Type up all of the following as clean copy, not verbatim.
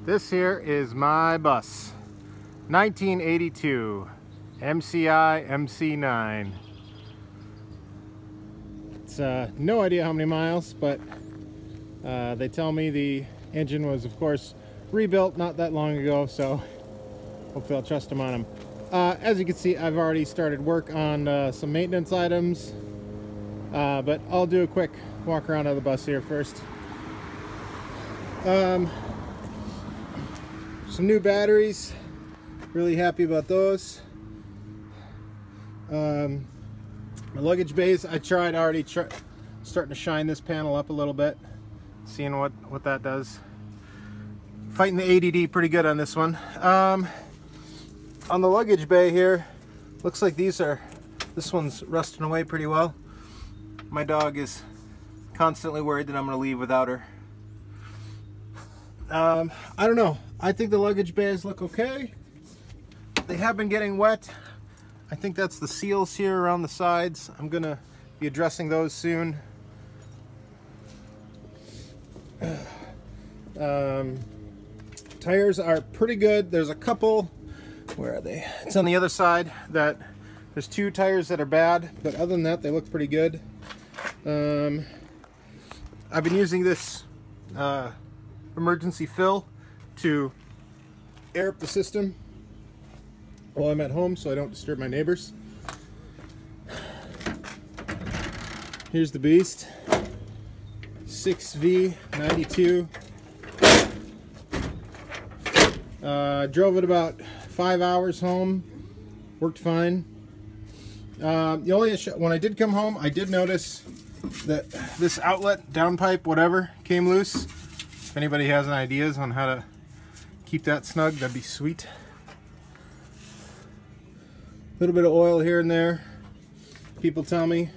This here is my bus, 1982 MCI MC9. It's no idea how many miles, but they tell me the engine was, of course, rebuilt not that long ago, so hopefully I'll trust them on them. As you can see, I've already started work on some maintenance items, but I'll do a quick walk around of the bus here first. Some new batteries, really happy about those. My luggage bays, I tried already starting to shine this panel up a little bit, seeing what that does. Fighting the ADD pretty good on this one. On the luggage bay here, looks like this one's rusting away pretty well. My dog is constantly worried that I'm gonna leave without her. I don't know. I think the luggage bays look okay. They have been getting wet. I think that's the seals here around the sides. I'm gonna be addressing those soon. Tires are pretty good. There's a couple, where are they? It's on the other side, that there's two tires that are bad, but other than that, they look pretty good. I've been using this emergency fill to air up the system while I'm at home so I don't disturb my neighbors. Here's the beast, 6V92. Drove it about 5 hours home, worked fine. The only issue, when I did come home, I did notice that this outlet, downpipe, whatever, came loose. If anybody has any ideas on how to keep that snug, that'd be sweet. A little bit of oil here and there. People tell me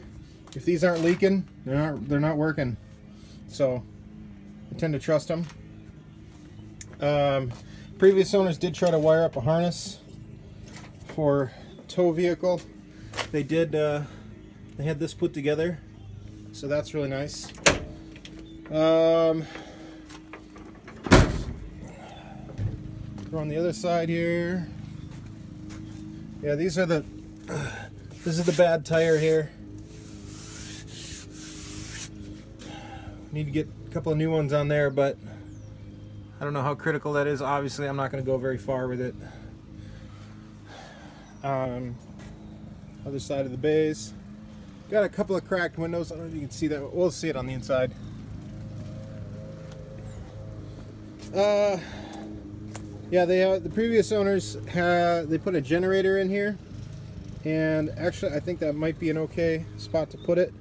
if these aren't leaking, they're not working. So I tend to trust them. Previous owners did try to wire up a harness for tow vehicle. They did. They had this put together, so that's really nice. We're on the other side here. Yeah, these are the. This is the bad tire here. Need to get a couple of new ones on there, but I don't know how critical that is. Obviously, I'm not going to go very far with it. Other side of the bays. Got a couple of cracked windows. I don't know if you can see that. We'll see it on the inside. Yeah, the previous owners they put a generator in here, and actually I think that might be an okay spot to put it.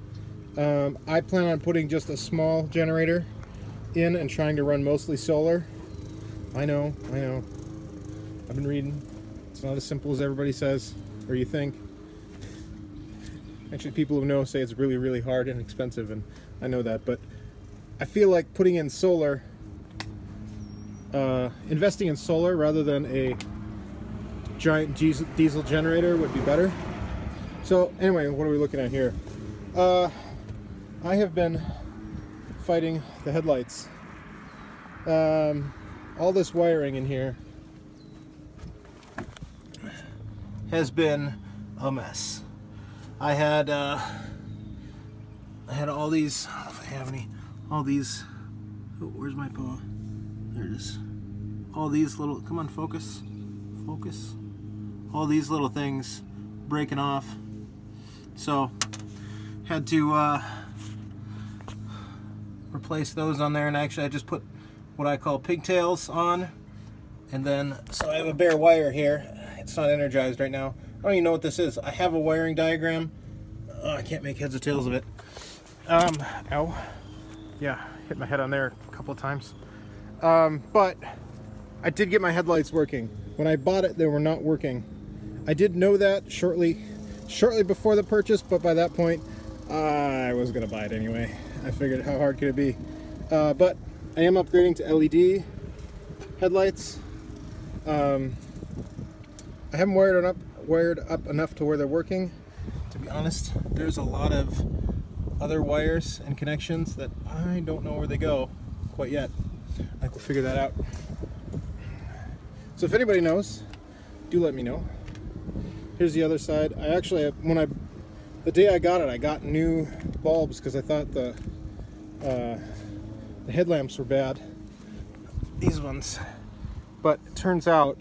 I plan on putting just a small generator in and trying to run mostly solar. I know. I've been reading. It's not as simple as everybody says, or you think. Actually, people who know say it's really, really hard and expensive, and I know that, but I feel like putting in solar, investing in solar rather than a giant diesel generator would be better. So anyway, what are we looking at here? I have been fighting the headlights. All this wiring in here has been a mess. I had all these, I don't know if I have any, all these, oh, where's my paw? There it is. All these little, come on, focus. All these little things breaking off. So, had to replace those on there, and actually I just put what I call pigtails on, and then, so I have a bare wire here. It's not energized right now. I don't even know what this is. I have a wiring diagram. Oh, I can't make heads or tails of it. Ow. Yeah, hit my head on there a couple of times. But I did get my headlights working. When I bought it, they were not working. I did know that shortly before the purchase, but by that point, I was gonna buy it anyway. I figured, how hard could it be? But I am upgrading to LED headlights. I haven't wired up enough to where they're working. To be honest, there's a lot of other wires and connections that I don't know where they go quite yet. I will figure that out. So if anybody knows, do let me know. Here's the other side. I actually, the day I got it, I got new bulbs because I thought the headlamps were bad. These ones. But it turns out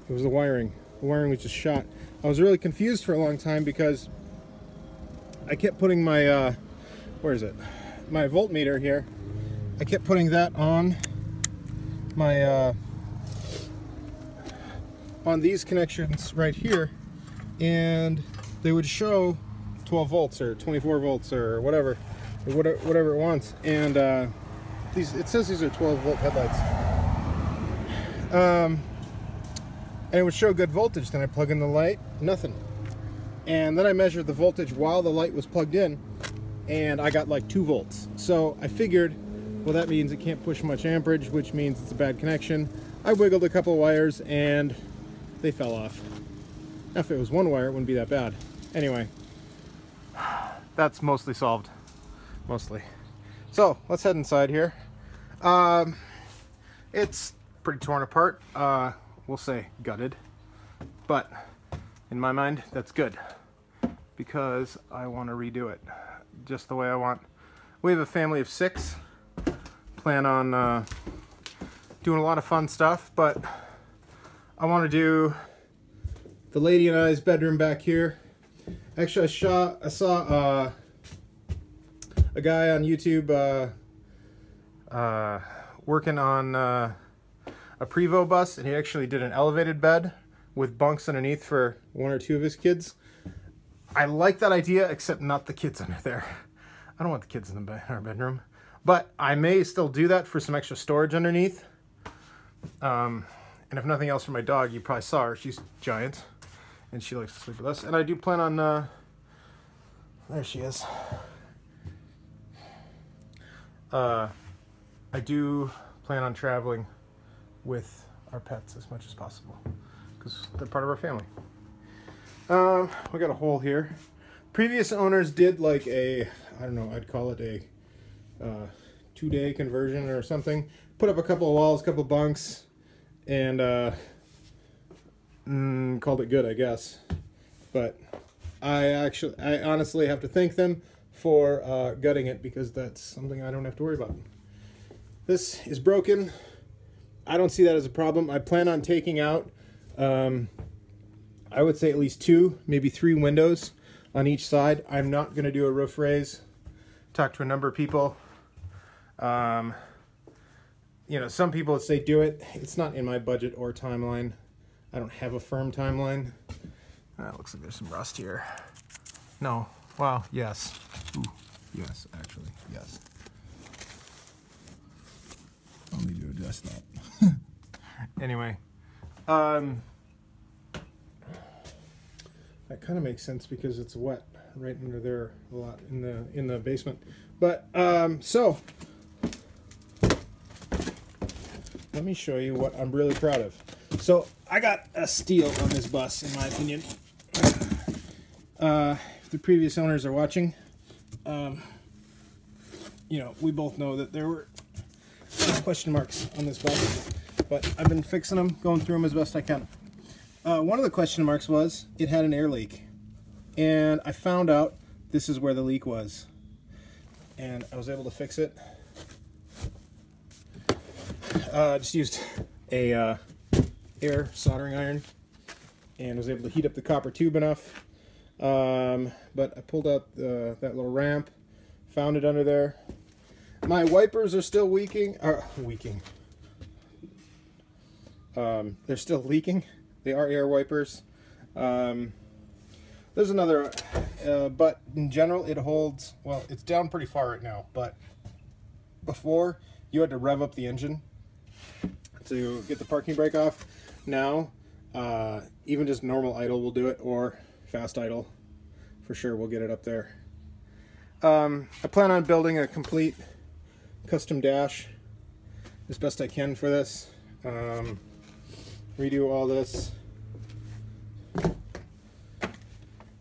it was the wiring. The wiring was just shot. I was really confused for a long time because I kept putting my, where is it? My voltmeter here. I kept putting that on my, on these connections right here, and they would show 12 volts or 24 volts or whatever it wants. And it says these are 12 volt headlights. And it would show good voltage. Then I plug in the light, nothing. And then I measured the voltage while the light was plugged in, and I got like 2 volts. So I figured, well, that means it can't push much amperage, which means it's a bad connection. I wiggled a couple of wires and they fell off. Now, if it was one wire, it wouldn't be that bad. Anyway, that's mostly solved. Mostly. So let's head inside here. It's pretty torn apart. We'll say gutted, but in my mind, that's good because I want to redo it just the way I want. We have a family of 6. Plan on doing a lot of fun stuff, but I want to do the lady and I's bedroom back here. Actually, I saw a guy on YouTube working on a Prevost bus, and he actually did an elevated bed with bunks underneath for 1 or 2 of his kids. I like that idea, except not the kids under there. I don't want the kids in our bedroom, but I may still do that for some extra storage underneath. And if nothing else, for my dog, you probably saw her. She's giant, and she likes to sleep with us. And I do plan on, there she is. I do plan on traveling with our pets as much as possible because they're part of our family. We got a hole here. Previous owners did like a, I don't know, I'd call it a 2-day conversion or something. Put up a couple of walls, a couple of bunks, and called it good, I guess. But I honestly have to thank them for gutting it because that's something I don't have to worry about. This is broken. I don't see that as a problem. I plan on taking out, I would say at least 2, maybe 3 windows on each side. I'm not going to do a roof raise. Talked to a number of people. You know, some people say do it. It's not in my budget or timeline. I don't have a firm timeline. Looks like there's some rust here. No. Wow. Yes. Ooh. Yes, actually. Yes. I'll need to adjust that. Anyway. That kind of makes sense because it's wet right under there a lot in the basement. But so let me show you what I'm really proud of. So I got a steal on this bus, in my opinion. If the previous owners are watching, you know, we both know that there were question marks on this bus, but I've been fixing them, going through them as best I can. One of the question marks was it had an air leak, and I found out this is where the leak was, and I was able to fix it. Just used a air soldering iron and was able to heat up the copper tube enough. But I pulled out that little ramp, found it under there. My wipers are still they're still leaking. They are air wipers. There's another, but in general it holds, well, it's down pretty far right now, but before you had to rev up the engine to get the parking brake off. Now, even just normal idle will do it, or fast idle for sure will get it up there. I plan on building a complete custom dash as best I can for this. Redo all this.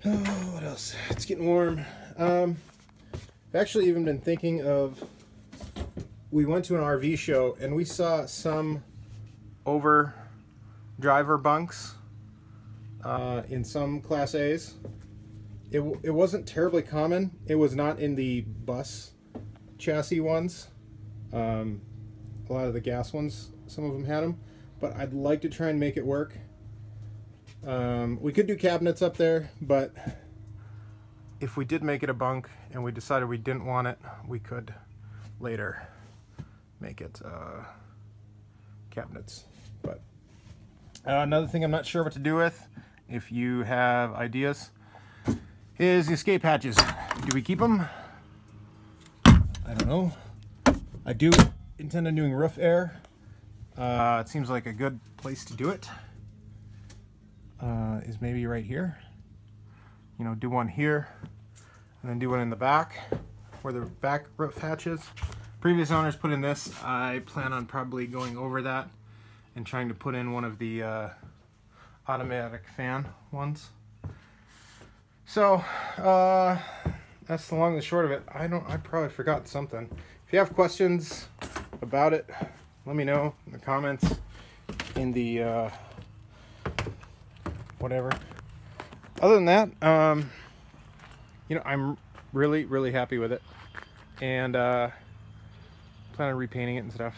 Oh, what else? It's getting warm. I've actually even been thinking of, we went to an RV show and we saw some over driver bunks in some Class A's. It wasn't terribly common. It was not in the bus chassis ones. A lot of the gas ones, some of them had them, but I'd like to try and make it work. We could do cabinets up there, but if we did make it a bunk and we decided we didn't want it, we could later make it cabinets. But another thing I'm not sure what to do with, if you have ideas, is the escape hatches. Do we keep them? I don't know. I do intend on doing roof air. It seems like a good place to do it is maybe right here. You know, do one here and then do one in the back where the back roof hatches. Previous owners put in this. I plan on probably going over that and trying to put in one of the automatic fan ones. So that's the long and the short of it. I probably forgot something. If you have questions about it, let me know in the comments, in the whatever. Other than that, you know, I'm really happy with it, and plan on repainting it and stuff.